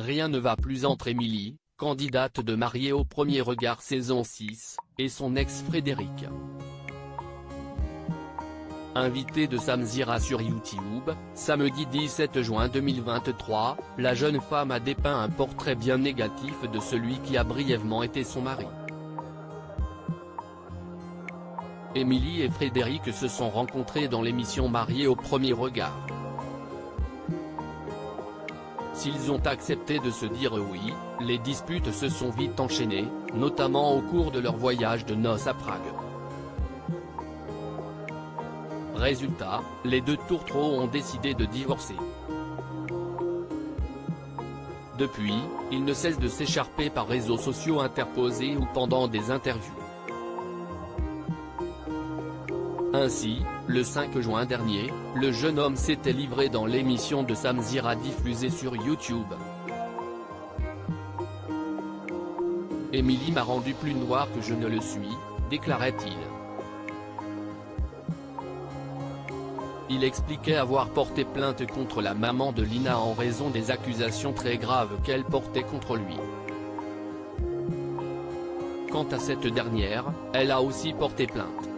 rien ne va plus entre Émilie, candidate de Mariée au premier regard saison 6, et son ex Frédéric. Invitée de Samzira sur YouTube, samedi 17 juin 2023, la jeune femme a dépeint un portrait bien négatif de celui qui a brièvement été son mari. Émilie et Frédéric se sont rencontrés dans l'émission Mariée au premier regard. S'ils ont accepté de se dire oui, les disputes se sont vite enchaînées, notamment au cours de leur voyage de noces à Prague. Résultat, les deux tourtereaux ont décidé de divorcer. Depuis, ils ne cessent de s'écharper par réseaux sociaux interposés ou pendant des interviews. Ainsi, le 5 juin dernier, le jeune homme s'était livré dans l'émission de Samzira diffusée sur YouTube. Émilie m'a rendu plus noir que je ne le suis, déclarait-il. Il expliquait avoir porté plainte contre la maman de Lina en raison des accusations très graves qu'elle portait contre lui. Quant à cette dernière, elle a aussi porté plainte.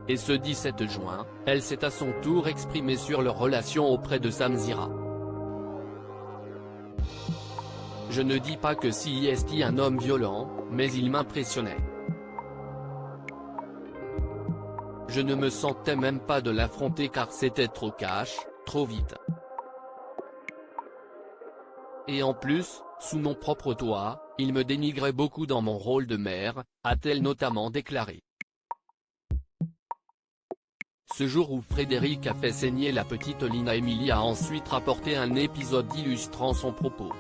Et ce 17 juin, elle s'est à son tour exprimée sur leur relation auprès de Samzira. Je ne dis pas que si est un homme violent, mais il m'impressionnait. Je ne me sentais même pas de l'affronter car c'était trop cash, trop vite. Et en plus, sous mon propre toit, il me dénigrait beaucoup dans mon rôle de mère, a-t-elle notamment déclaré. Ce jour où Frédéric a fait saigner la petite Lina, Émilie a ensuite rapporté un épisode illustrant son propos.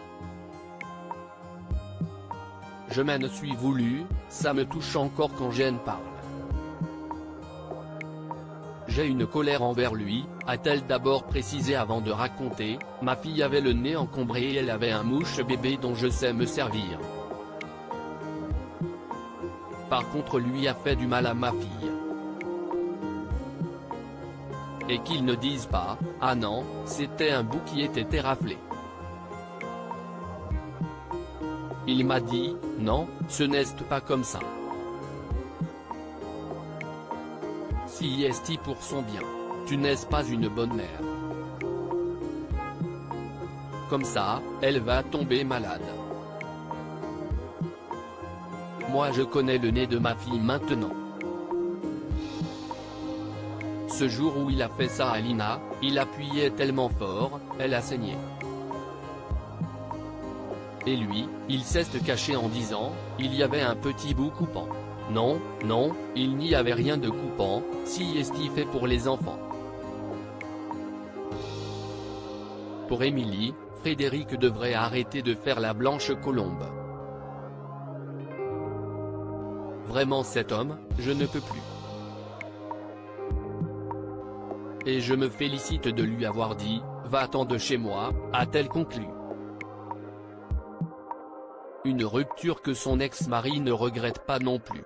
Je m'en suis voulu, ça me touche encore quand j'en parle. J'ai une colère envers lui, a-t-elle d'abord précisé avant de raconter, ma fille avait le nez encombré et elle avait un mouche bébé dont je sais me servir. Par contre lui a fait du mal à ma fille. Et qu'ils ne disent pas, ah non, c'était un bout qui était raflé. Il m'a dit, non, ce n'est pas comme ça. Si est pour son bien, tu n'es pas une bonne mère. Comme ça, elle va tomber malade. Moi je connais le nez de ma fille maintenant. Ce jour où il a fait ça à Lina, il appuyait tellement fort, elle a saigné. Et lui, il s'est caché en disant, il y avait un petit bout coupant. Non, non, il n'y avait rien de coupant, si est fait pour les enfants. Pour Émilie, Frédéric devrait arrêter de faire la blanche colombe. Vraiment cet homme, je ne peux plus. Et je me félicite de lui avoir dit, va-t'en de chez moi, a-t-elle conclu. Une rupture que son ex-mari ne regrette pas non plus.